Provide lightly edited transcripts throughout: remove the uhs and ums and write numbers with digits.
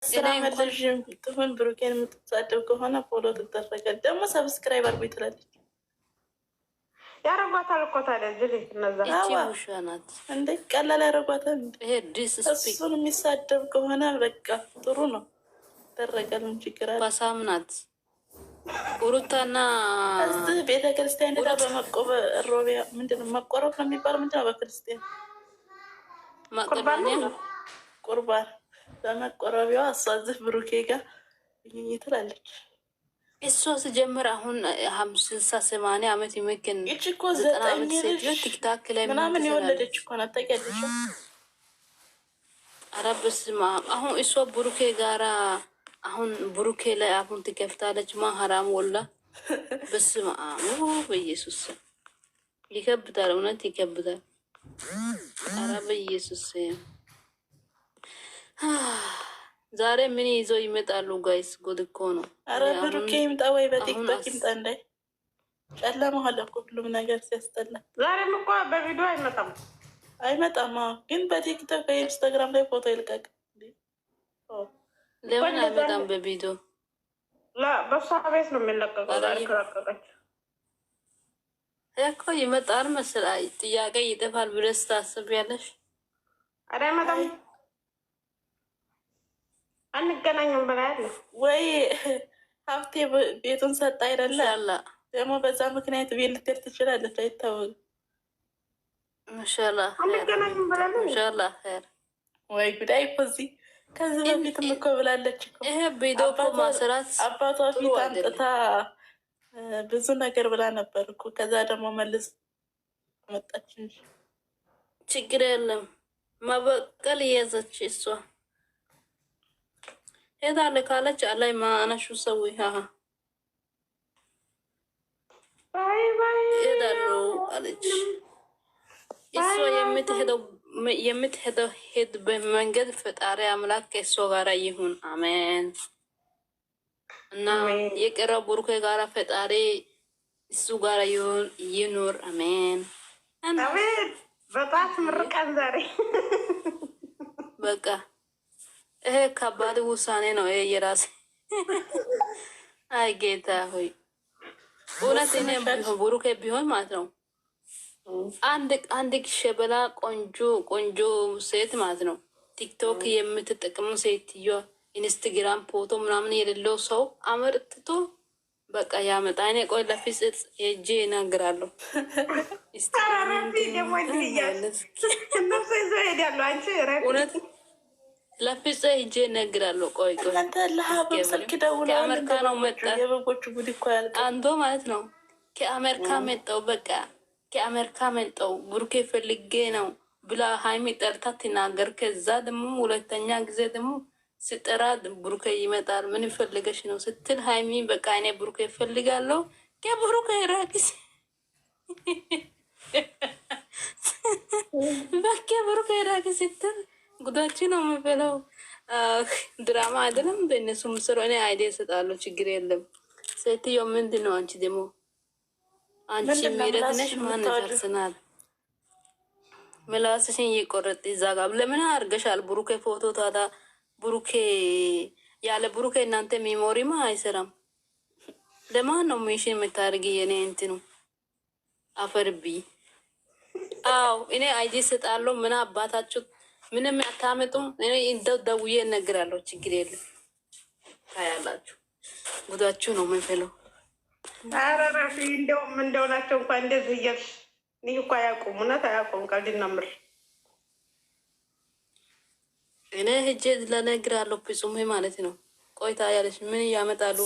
ስራ መልጅም ትሁን ብሩኬን የምትሳደብ ከሆነ ፎሎ ትደረጋል። ደግሞ ሰብስክራይብ አርጉ ትላለች። ያረጓታል እኮ ታዲያ ጅሌት እነዛ ውሻ ናት እንዴ? ቀላል ያረጓታል። እሱን የሚሳደብ ከሆነ በቃ ጥሩ ነው ይደረጋል። ምን ችግር አለ? ባሳም ናት ሩታና እዚህ ቤተክርስቲያን ሄዳ በመቆረቢያ ምንድነው መቆረብ ነው የሚባለው? ምንድነው በክርስቲያን ቁርባን በመቆረቢያዋ እሷ እዚህ ብሩኬ ጋር ትላለች። እሷ ስጀምር አሁን 60-80 ዓመት የሚገኝ ይቺ እኮ 9 ቲክታክ ላይ ምናምን የወለደች እኮ ናት። ታውቂያለሽ? ኧረ በስመ አብ። አሁን እሷ ብሩኬ ጋራ አሁን ብሩኬ ላይ አሁን ትከፍታለች። ማህራም ወላ በስመ አብ በኢየሱስ ይከብዳል። እውነት ይከብዳል። ኧረ በኢየሱስ ዛሬ ምን ይዘው ይመጣሉ? ጋይስ ጉድ እኮ ነው። አረ ብሩኬ ይምጣ ወይ በቲክቶክ ይምጣ። እንዳይ ጨለማ ሆነ እኮ ሁሉም ነገር ሲያስጠላ። ዛሬም እኮ በቪዲዮ አይመጣም። ግን በቲክቶክ በኢንስታግራም ላይ ፎቶ ይልቀቅ። ለምን አይመጣም በቪዲዮ? በሷ ቤት ነው የሚለቀቀው። እኮ ይመጣል መሰለኝ። ጥያቄ ይጠፋል ብለሽ ታስቢያለሽ? አረ አይመጣም። አንገናኝም ብላለ ወይ ሀብቴ ቤቱን ሰጣ አይደለ? ደግሞ በዛ ምክንያት ቤት ልትሄድ ትችላለች፣ አይታወቅም። ማሻአላህ አንገናኝም ብላለ። ማሻአላህ ኸይር ወይ ጉዳይ እኮ እዚህ ከዚህ በፊትም እኮ ብላለች እኮ። ይሄ ቪዲዮ እኮ ማስራት አባቷ ፊት አምጥታ ብዙ ነገር ብላ ነበር እኮ። ከዛ ደግሞ መልስ መጣች እንጂ ችግር የለም። ማበቀል እያዘች እሷ ሄዳለ ካለች አላይ ማነሹ ሰው ሄዳሉ አለች። እሷ የምትሄደው ሄድ በመንገድ ፈጣሪ አምላክ ከእሷ ጋር ይሁን፣ አሜን። እና የቀረው ቡሩኬ ጋራ ፈጣሪ እሱ ጋር ይኑር፣ አሜን አሜን። በጣም ምርቃን ዛሬ በቃ ይሄ ከባድ ውሳኔ ነው። ይሄ የራሴ አይ ጌታ ሆይ እውነት እኔ ቡሩኬ ቢሆን ማለት ነው አንድ ሸበላ ቆንጆ ሴት ማለት ነው ቲክቶክ የምትጠቅሙ ሴትዮ ኢንስታግራም ፎቶ ምናምን የሌለው ሰው አመርጥቶ በቃ ያመጣ። እኔ ቆይ ለፊት ሄጄ እናግራለሁ። እውነት ለፊት ሄጄ እነግራለሁ። ቆይ ከአሜሪካ ነው መጣ አንዶ ማለት ነው ከአሜሪካ መጣው በቃ ከአሜሪካ መጣው ቡሩኬ ፈልጌ ነው ብላ ሃይሚ ጠርታ ትናገር። ከዛ ደግሞ ሁለተኛ ጊዜ ደግሞ ስጠራ ቡሩኬ ይመጣል። ምን ፈልገሽ ነው ስትል ሃይሚ በቃ እኔ ቡሩኬ ፈልጋለሁ ከቡሩኬ ራቂስ በቃ ቡሩኬ ራቂስ ስትል ጉዳችን ነው የምበለው። ድራማ አይደለም በእነሱ ምስሮ እኔ አይዲያ እሰጣለሁ፣ ችግር የለም። ሴትዮ ምንድን ነው አንቺ ደግሞ አንቺ ሜረት ነሽ። ማን ደርስናል ምላስሽን እየቆረጥ ይዛ ጋር ለምን አርገሻል? ብሩኬ ፎቶ ታታ ብሩኬ ያለ ብሩኬ እናንተ ሚሞሪማ አይሰራም። ለማን ነው ሚሽን የምታደርጊ? የኔ እንትኑ አፈርቢ። አው እኔ አይዲ ሰጣለሁ። ምን አባታችሁ ምንም ያታመጡም። እኔ እንደው ደውዬ እነግራለሁ፣ ችግር የለም። ታያላችሁ፣ ጉዳችሁ ነው የምንፈለው። ኧረ እረፊ። እንደው ናቸው እንኳን እንደዚህ እያልሽ እኔ እኮ አያውቁም፣ እውነት አያውቁም። ቀልድና ምር እኔ ሂጅ ለነግራለሁ። ፍጹም ማለት ነው። ቆይታ ያለች ምን ያመጣሉ?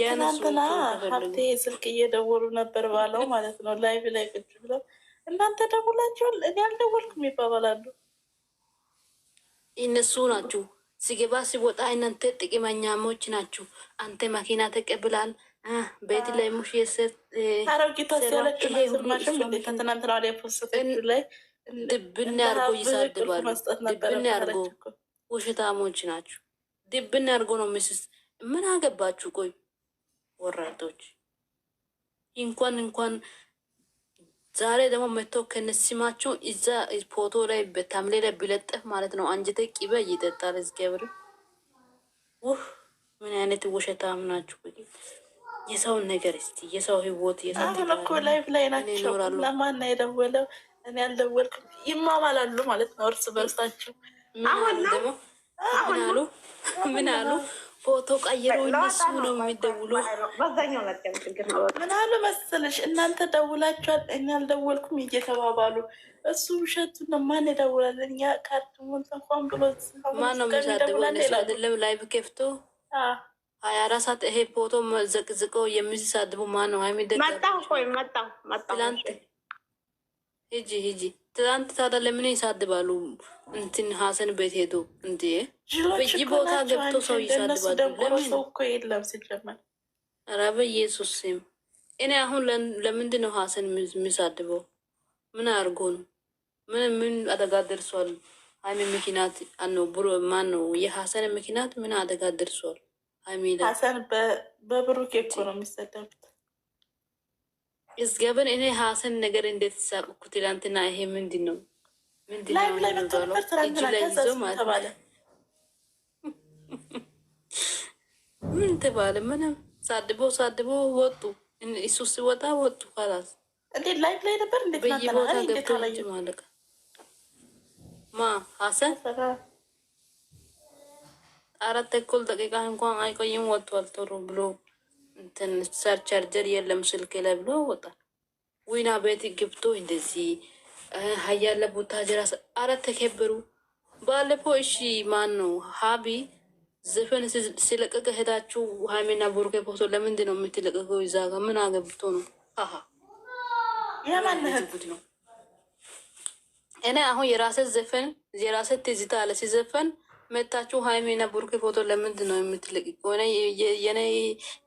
ትናንትና ሀብቴ ስልክ እየደወሉ ነበር ባለው ማለት ነው። ላይቭ ላይ ቁጭ ብለው እናንተ ደውላችኋል፣ እኔ አልደወልኩም ይባባላሉ። እነሱ ናችሁ ሲገባ ሲወጣ እናንተ ጥቅመኛሞች ናችሁ። አንተ መኪና ተቀብላል ቤት ላይ ሙሽ የሰጥ አረጊቷ ሲያለች ማሽም ከትናንትና ወዲያ ፖስቶች ላይ ድብን ያርጎ ይሳድባሉ። ድብን ያርጎ ውሽታሞች ናችሁ። ድብን ያርጎ ነው ምስስ ምን አገባችሁ? ቆይ ወራቶች እንኳን ዛሬ ደግሞ መጥቶ ከነሲማችሁ እዛ ፎቶ ላይ በታምሌ ላይ ቢለጠፍ ማለት ነው። አንጀቴ ቂበ ይጠጣል። እግዚአብሔር ውህ ምን አይነት ውሸታም ናችሁ! የሰውን ነገር እስቲ የሰው ህይወት አሁን እኮ ላይቭ ላይ ናቸው። ለማን የደወለው? እኔ ያልደወልኩም ይማማላሉ ማለት ነው እርስ በርሳቸው። ምን አሉ? ፎቶ ቀይረው እነሱ ነው የሚደውሉ። ምን አሉ መሰለሽ? እናንተ ደውላችኋል፣ እኔ ያልደወልኩም እየተባባሉ እሱ ውሸቱ ነው። ማን ይደውላል? እኛ ካርድሞን እንኳን ብሎ ማን ነው የሚሳደበው? እነሱ አይደለም ላይቭ ከፍቶ 24 ሰዓት ይሄ ፎቶ ዘቅዝቀው የሚሳድቡ ማን ነው? ሀይሚ ሂጂ ትላንት ታዲያ ለምን ይሳድባሉ? እንትን ሀሰን ቤት ሄዶ እንዴ በይ ቦታ ገብቶ ሰው ይሳድባሉ። ሰው እኮ የለም ሲጀመር። ኧረ በኢየሱስ ስም እኔ አሁን ለምንድን ነው ሀሰን የሚሳድበው? ምን አድርጎ ነው? ምን አደጋ ደርሷል? ሀይሚ ምክንያት አነው ብሮ ማን ነው? የሀሰን ምክንያት ምን አደጋ ደርሷል? ሀሰን በብሩኬ እኮ ነው የሚሰደቡት። እግዚአብሔር እኔ ሀሰን ነገር እንዴት ሳቅኩ ትላንትና። ይሄ ምንድን ነው? እጅ ላይ ይዞ ማለት ምን ተባለ? ምንም ሳድቦ ወጡ። እሱ ሲወጣ ወጡ። ካላስ እንዴት ላይቭ ላይ ነበር? እንዴት በየቦታ ገብቶ ማለቀ ማ ሀሰን 4 ደቂቃ እንኳን አይቆይም። ወጥቷል ቶሎ ብሎ እንትን ቻርጀር የለም ስልክ ላይ ብሎ ወጣ። ዊና ቤት ገብቶ እንደዚህ ሀያለ ቦታ ጀራ ተከበሩ። ባለፈው እሺ ማን ነው ሀቢ ዘፈን ሲለቀቀ ሄዳችሁ ሀይሜና ቡሩኬ ፎቶ ለምንድን ነው የምትለቀቀው? ይዛ ጋር ምን አገብቶ ነው? ጉድ ነው። እኔ አሁን የራሴ ዘፈን የራሴ ትዝታ አለ ሲዘፈን መታችሁ ሀይሜና ቡሩኬ ፎቶ ለምንድን ነው የምትለቅቀው? የኔ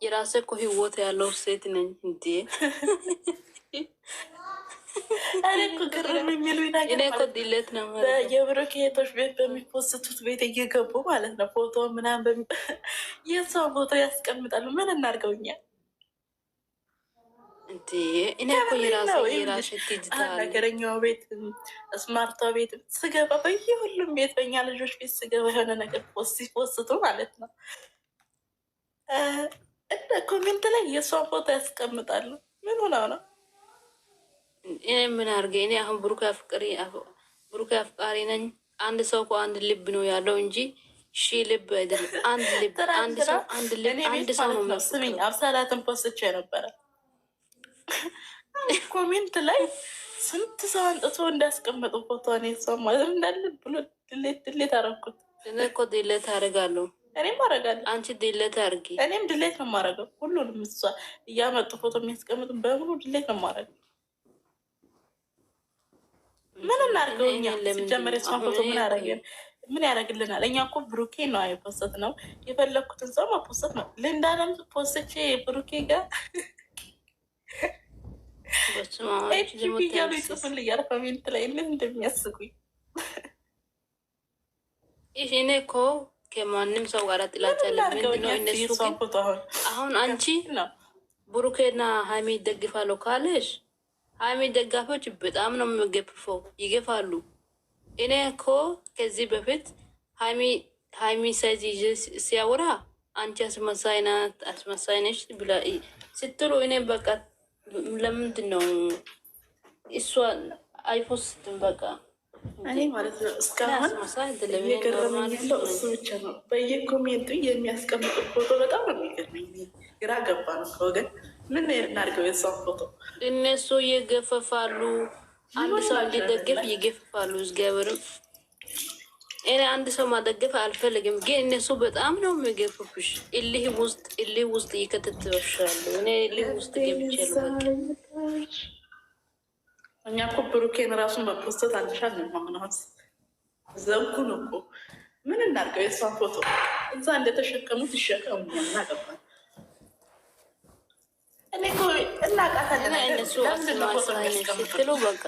የራሴ እኮ ህይወት ያለው ሴት ነኝ እንዴ! እኔ እኮ ግርም የሚሉኝ ነገር የብሩኬ እህቶች ቤት በሚፖስቱት ቤት እየገቡ ማለት ነው ፎቶ ምናምን የሰው ፎቶ ያስቀምጣሉ። ምን እናድርገው እኛ? እኔ እኮ የራሴ ትዝታ ነገረኛው ቤት ስማርቷ ቤት ስገባ በየሁሉም ቤት በእኛ ልጆች ቤት ስገባ የሆነ ነገር ሲፖስቱ ማለት ነው እንደ ኮሜንት ላይ የእሷን ፎቶ ያስቀምጣሉ። ምን ሆነው ነው? እኔ ምን አድርገ? እኔ አሁን ብሩኬ አፍቃሪ ነኝ። አንድ ሰው እኮ አንድ ልብ ነው ያለው እንጂ ሺ ልብ አይደለም። አንድ ልብ አንድ ሰው ነው። ስሚኝ አብሳላትን ፖስቼ ነበረ ኮሜንት ላይ ስንት ሰው አንጥቶ እንዳስቀመጡ ፎቶ እኔ ሰው ማለት እንዳለ ብሎ ድሌት አረኩት። እኔ እኮ ድሌት አደርጋለሁ። እኔም አደርጋለሁ። አንቺ ድሌት አድርጊ። እኔም ድሌት ነው የማደርገው። ሁሉንም እሷ እያመጡ ፎቶ የሚያስቀምጡ በሙሉ ድሌት ነው የማደርገው። ምን እናድርገው እኛ? ሲጀመር የሷን ፎቶ ምን ያደርግልናል? እኛ እኮ ብሩኬ ነው አይፖስት ነው የፈለግኩትን ሰው ማፖስት ነው። ልንዳለም ፖስቼ ብሩኬ ጋር እያሉ ይጽፉልኛል ኮሜንት ላይ ምን እንደሚያስጉኝ። እኔ እኮ ከማንም ሰው ጋር ጥላቻ ለምንድን ነው እነሱ ግን አሁን አንቺ ብሩኬና ሀይሚ ይደግፋሉ ካለሽ ሀይሚ ደጋፊዎች በጣም ነው የሚገፍፈው ይገፋሉ። እኔ እኮ ከዚህ በፊት ሀይሚ ሳይዝ ይዤ ሲያወራ አንቺ አስመሳይ ነሽ ብላ ስትሉ እኔ በቃ ለምንድን ነው እሷ አይፖስትም? በቃ እኔ ማለት ነው እስካሁን እየገረመኝ ያለው እሱ ብቻ ነው። በየኮሜንቱ የሚያስቀምጡ ፎቶ በጣም ነው የሚገርመኝ። ግራ ገባ ነው ከወገን ምን እናድርገው? የሷን ፎቶ እነሱ ይገፈፋሉ። አንድ ሰው እንዲደገፍ ይገፍፋሉ። እግዚአብሔርም እኔ አንድ ሰው ማደገፍ አልፈልግም፣ ግን እነሱ በጣም ነው የሚገፍፉሽ። እልህ ውስጥ ይከተትበሻሉ። እኔ እልህ ውስጥ ገብቻለሁ። እኛ እኮ ብሩኬን ራሱን በፖስት አንሻል ማምናት ዘንኩን እኮ ምን እናድርገው? የሷን ፎቶ እዛ እንደተሸከሙት ይሸከሙ እናገባል። እኔ እኮ እናቃታለን። እነሱ ስትሉ በቃ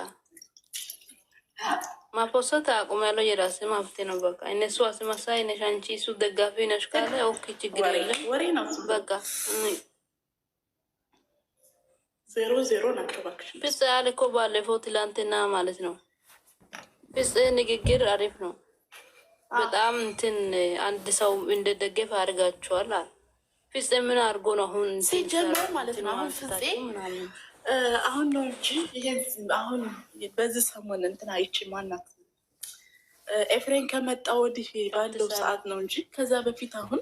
ማፖሰት አቁም ያለው የራስ ማፍቴ ነው። በቃ እነሱ አስመሳይ ነሽ አንቺ እሱ ደጋፊ ነሽ ካለ ኦኬ ችግር የለም። ወሬ ነው በቃ 0-0 ናቸው። እባክሽ ፍጽ ያለ እኮ ባለፈው ትላንትና ማለት ነው። ፍጽ ንግግር አሪፍ ነው። በጣም እንትን አንድ ሰው እንደደገፍ አድርጋችኋል። ፍፄ ምን አድርጎ ነው አሁን ሲጀመር ማለት ነው? አሁን ፍፄ አሁን ነው እንጂ ይሄ አሁን በዚህ ሰሞን እንትን አይቼ ማናት ኤፍሬም ከመጣ ወዲህ ባለው ሰዓት ነው እንጂ ከዛ በፊት አሁን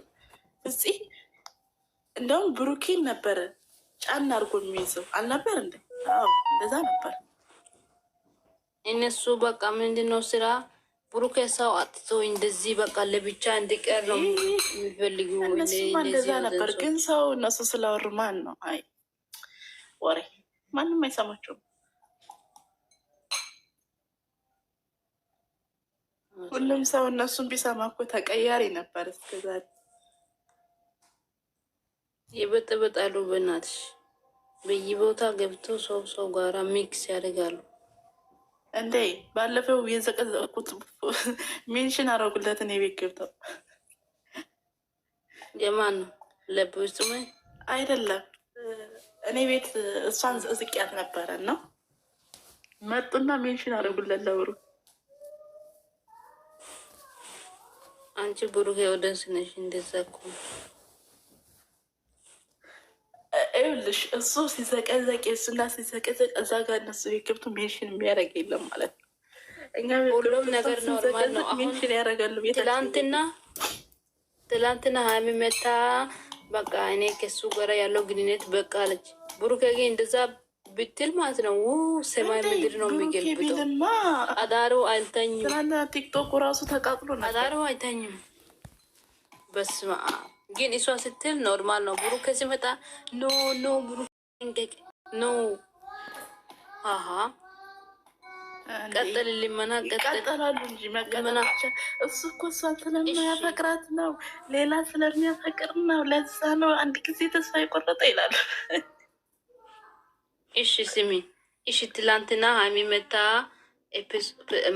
ፍፄ እንደውም ብሩኬን ነበረ ጫና አድርጎ የሚይዘው አልነበር እንዴ? አዎ እንደዛ ነበር። እነሱ በቃ ምንድነው ስራ ብሩኬ ሰው አጥቶ እንደዚህ በቃ ለብቻ እንዲቀር ነው የሚፈልጉ። እነሱማ እንደዛ ነበር። ግን ሰው እነሱ ስላወሩ ማን ነው? አይ ወሬ ማንም አይሰማቸውም። ሁሉም ሰው እነሱን ቢሰማ እኮ ተቀያሪ ነበር። እስከዛ ይበጥበጣሉ። በእናትሽ በየቦታ ገብቶ ሰው ጋራ ሚክስ ያደርጋሉ። እንዴ ባለፈው የዘቀዘቁት ሜንሽን አረጉለትን የቤት ገብተው የማን ነው? ለብስም አይደለም እኔ ቤት እሷን ዝቅያት ነበረ ነው መጡና ሜንሽን አረጉለት ለብሩ። አንቺ ብሩክ ወደንስ ነሽ። እንደዛ እኮ ይኸውልሽ እሱ ሲዘቀዘቅ እሱና ሲዘቀዘቅ እዛ ጋር እነሱ የገብቱ ሜንሽን የሚያደርግ የለም ማለት ነው። እኛ ሁሉም ነገር ኖርማል ነው። ሜንሽን ያደርጋሉ። ትላንትና ሀሚ መታ በቃ እኔ ከሱ ጋር ያለው ግንኙነት በቃ አለች። ብሩክ ግን እንደዛ ብትል ማለት ነው ሰማይ ምድር ነው የሚገልብጠው። አዳሩ አይተኝም። ትናንትና ቲክቶክ ራሱ ተቃጥሎ ነው። አዳሩ አይተኝም። በስመ አብ ግን እሷ ስትል ኖርማል ነው። ብሩክ ሲመጣ ኖ ብሩክ ኖ አሀ ቀጥል ልመና ቀጠላሉ እንጂ መቀመናቸ እሱ እኮ እሷን ስለሚያፈቅራት ነው፣ ሌላ ስለሚያፈቅር ነው። ለዛ ነው አንድ ጊዜ ተስፋ የቆረጠ ይላሉ። እሺ ስሚ፣ እሺ ትላንትና ሀሚ መታ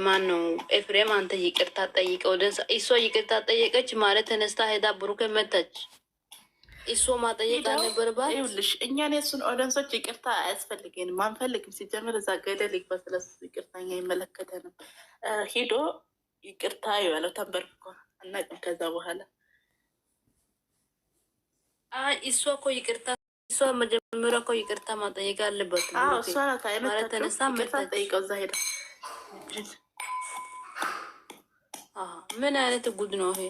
ማን ነው ኤፍሬም አንተ ይቅርታ ጠይቀ ወደ እሷ ይቅርታ ጠየቀች ማለት ተነስታ ሄዳ ብሩክ መታች። እሷ ማጠየቅ አልነበረባት። ይኸውልሽ እኛን የሱን ኦደንሶች ይቅርታ አያስፈልገንም፣ አንፈልግም። ሲጀምር እዛ ገደል ይግባ። ስለሱ ይቅርታ እኛ አይመለከተንም። ሂዶ ይቅርታ ይበለው ተንበርክኮ አናውቅም። ከዛ በኋላ እሷ እኮ ይቅርታ እሷ መጀመሪያ እኮ ይቅርታ ማጠየቅ አለበት። እሷ ናት ማለት ተነሳ መታ ጠይቀው እዛ ሄዳ ምን አይነት ጉድ ነው ይሄ?